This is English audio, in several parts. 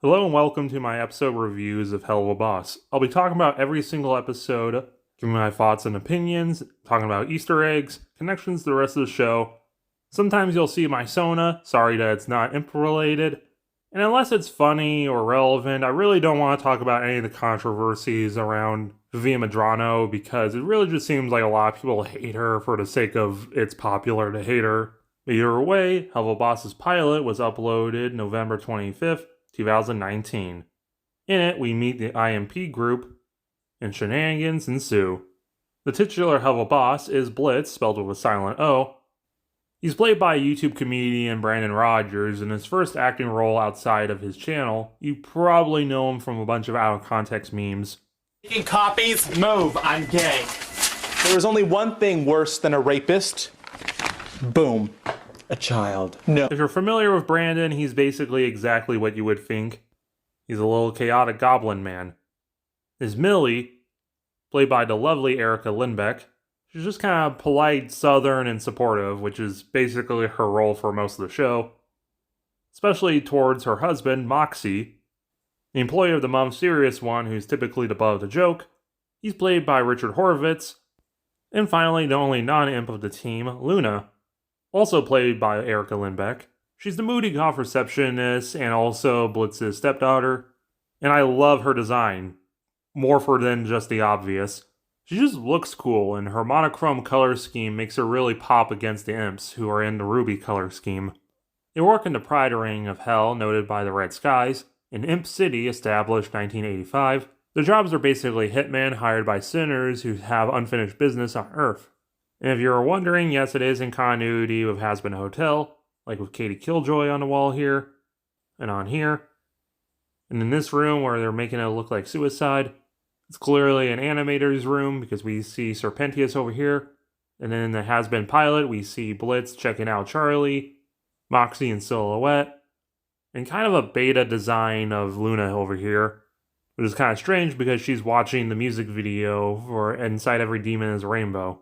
Hello and welcome to my episode reviews of Helluva. I'll be talking about every single episode, giving my thoughts and opinions, talking about Easter eggs, connections to the rest of the show. Sometimes you'll see my Sona, sorry that it's not imp related, and unless it's funny or relevant, I really don't want to talk about any of the controversies around Via Madrano because it really just seems like a lot of people hate her for the sake of it's popular to hate her. Either way, Helluva's pilot was uploaded November 25th, 2019. In it, we meet the IMP group, and shenanigans ensue. The titular Helluva is Blitz, spelled with a silent O. He's played by YouTube comedian Brandon Rogers. In his first acting role outside of his channel, you probably know him from a bunch of out-of-context memes. Making copies? Move, I'm gay. There is only one thing worse than a rapist. Boom. A child. No. If you're familiar with Brandon, he's basically exactly what you would think. He's a little chaotic goblin man. His Millie, played by the lovely Erica Lindbeck, she's just kind of polite, southern, and supportive, which is basically her role for most of the show. Especially towards her husband, Moxxie, the employee of the mom serious one who's typically the butt of the joke. He's played by Richard Horvitz. And finally, the only non-imp of the team, Loona, also played by Erica Lindbeck. She's the moody goth receptionist and also Blitz's stepdaughter. And I love her design, more for than just the obvious. She just looks cool, and her monochrome color scheme makes her really pop against the imps who are in the ruby color scheme. They work in the Pride Ring of Hell, noted by the red skies, in Imp City, established 1985. Their jobs are basically hitmen hired by sinners who have unfinished business on Earth. And if you're wondering, yes, it is in continuity with Has Been Hotel, like with Katie Killjoy on the wall here, and on here. And in this room where they're making it look like suicide, it's clearly an animator's room because we see Serpentius over here. And then in the Has Been pilot, we see Blitz checking out Charlie, Moxxie in silhouette, and kind of a beta design of Loona over here, which is kind of strange because she's watching the music video for Inside Every Demon is a Rainbow.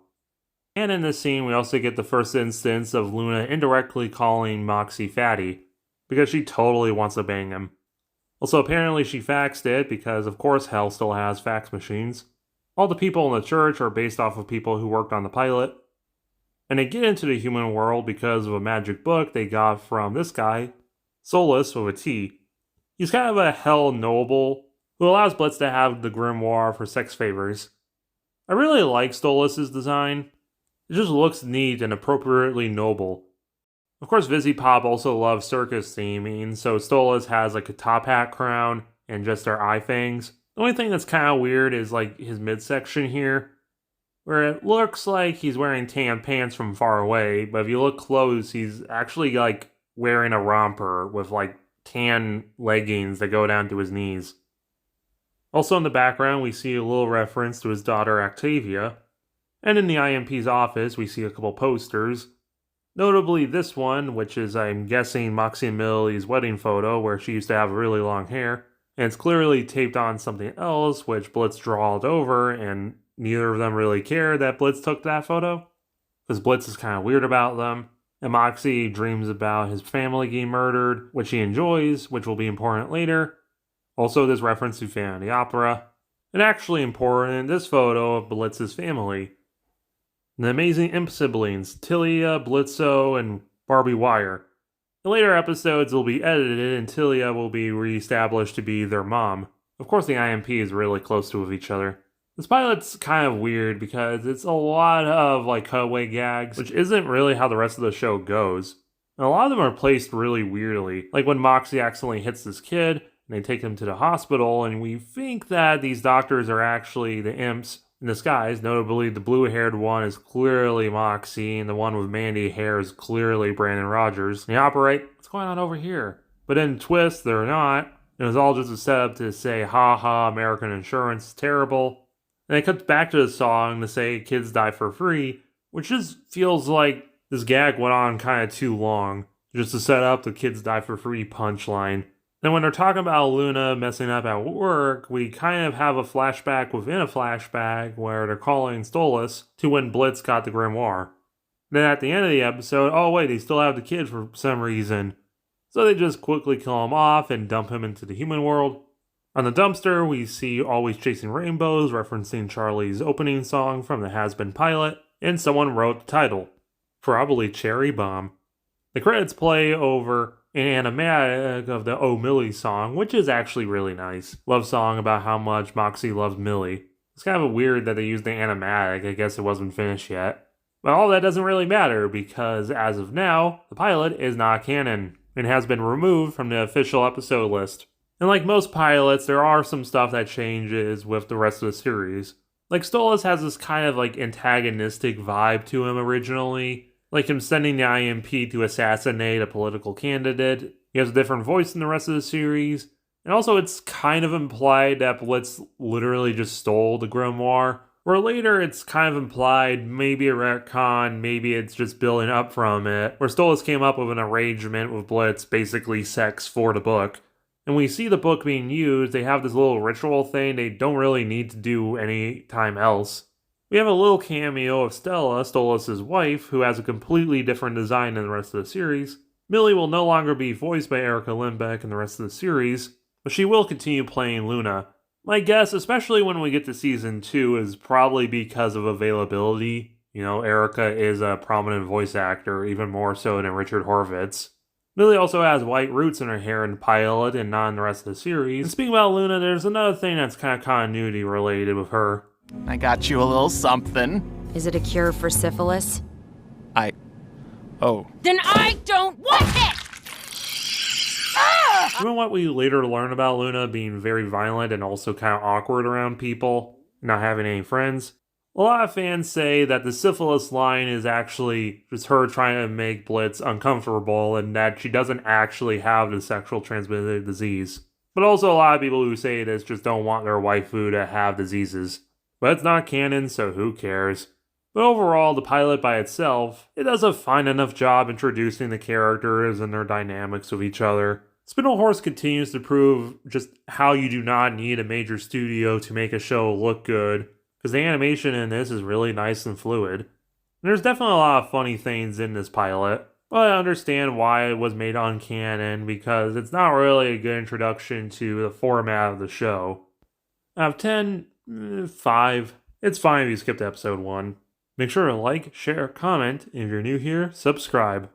And in this scene, we also get the first instance of Loona indirectly calling Moxxie fatty, because she totally wants to bang him. Also, apparently she faxed it, because of course Hell still has fax machines. All the people in the church are based off of people who worked on the pilot. And they get into the human world because of a magic book they got from this guy, Solus with a T. He's kind of a Hell noble, who allows Blitz to have the grimoire for sex favors. I really like Stolas's design. It just looks neat and appropriately noble. Of course, Vizzy-Pop also loves circus theming, so Stolas has like a top hat crown and just their eye fangs. The only thing that's kind of weird is like his midsection here, where it looks like he's wearing tan pants from far away, but if you look close, he's actually like wearing a romper with like tan leggings that go down to his knees. Also in the background, we see a little reference to his daughter Octavia. And in the IMP's office, we see a couple posters. Notably this one, which is, I'm guessing, Moxxie and Millie's wedding photo, where she used to have really long hair. And it's clearly taped on something else, which Blitz drawled over, and neither of them really care that Blitz took that photo. Because Blitz is kind of weird about them. And Moxxie dreams about his family getting murdered, which he enjoys, which will be important later. Also, this reference to Phantom of the Opera. And actually important, this photo of Blitz's family. The amazing imp siblings, Tilia, Blitzo, and Barbie Wire. In later episodes, they'll be edited and Tilia will be reestablished to be their mom. Of course, the IMP is really close to with each other. This pilot's kind of weird because it's a lot of like cutaway gags, which isn't really how the rest of the show goes. And a lot of them are placed really weirdly, like when Moxxie accidentally hits this kid and they take him to the hospital, and we think that these doctors are actually the imps in disguise. Notably, the blue-haired one is clearly Moxxie, and the one with Mandy hair is clearly Brandon Rogers. And they operate, what's going on over here? But in twist, they're not. It was all just a setup to say, ha ha, American insurance is terrible. And it cuts back to the song to say, kids die for free, which just feels like this gag went on kind of too long, just to set up the kids die for free punchline. Then when they're talking about Loona messing up at work, we kind of have a flashback within a flashback where they're calling Stolas to when Blitz got the grimoire. Then at the end of the episode, oh wait, they still have the kid for some reason. so they just quickly kill him off and dump him into the human world. On the dumpster, we see Always Chasing Rainbows, referencing Charlie's opening song from the Has-Been pilot, and someone wrote the title, probably Cherry Bomb. The credits play over an animatic of the Oh Millie song, which is actually really nice. Love song about how much Moxxie loves Millie. It's kind of weird that they used the animatic, I guess it wasn't finished yet. But all that doesn't really matter, because as of now, the pilot is not canon, and has been removed from the official episode list. And like most pilots, there are some stuff that changes with the rest of the series. Like Stolas has this kind of like antagonistic vibe to him originally, like him sending the IMP to assassinate a political candidate. He has a different voice than the rest of the series. And also it's kind of implied that Blitz literally just stole the grimoire. Where later it's kind of implied, maybe a retcon, maybe it's just building up from it, where Stolas came up with an arrangement with Blitz, basically sex for the book. And we see the book being used, they have this little ritual thing they don't really need to do any time else. We have a little cameo of Stella, Stolas' wife, who has a completely different design than the rest of the series. Millie will no longer be voiced by Erica Lindbeck in the rest of the series, but she will continue playing Loona. My guess, especially when we get to season 2, is probably because of availability. You know, Erica is a prominent voice actor, even more so than Richard Horvitz. Millie also has white roots in her hair in the pilot and not in the rest of the series. And speaking about Loona, there's another thing that's kind of continuity related with her. I got you a little something. Is it a cure for syphilis? Oh. Then I don't want it! Even what we later learn about Loona being very violent and also kind of awkward around people, not having any friends, a lot of fans say that the syphilis line is actually just her trying to make Blitz uncomfortable and that she doesn't actually have the sexual transmitted disease. But also a lot of people who say this just don't want their waifu to have diseases. But it's not canon, so who cares? But overall, the pilot by itself, it does a fine enough job introducing the characters and their dynamics with each other. Spindle Horse continues to prove just how you do not need a major studio to make a show look good, because the animation in this is really nice and fluid. And there's definitely a lot of funny things in this pilot, but I understand why it was made uncanon, because it's not really a good introduction to the format of the show. Out of 10, 5. It's fine if you skipped episode 1. Make sure to like, share, comment, and if you're new here, subscribe.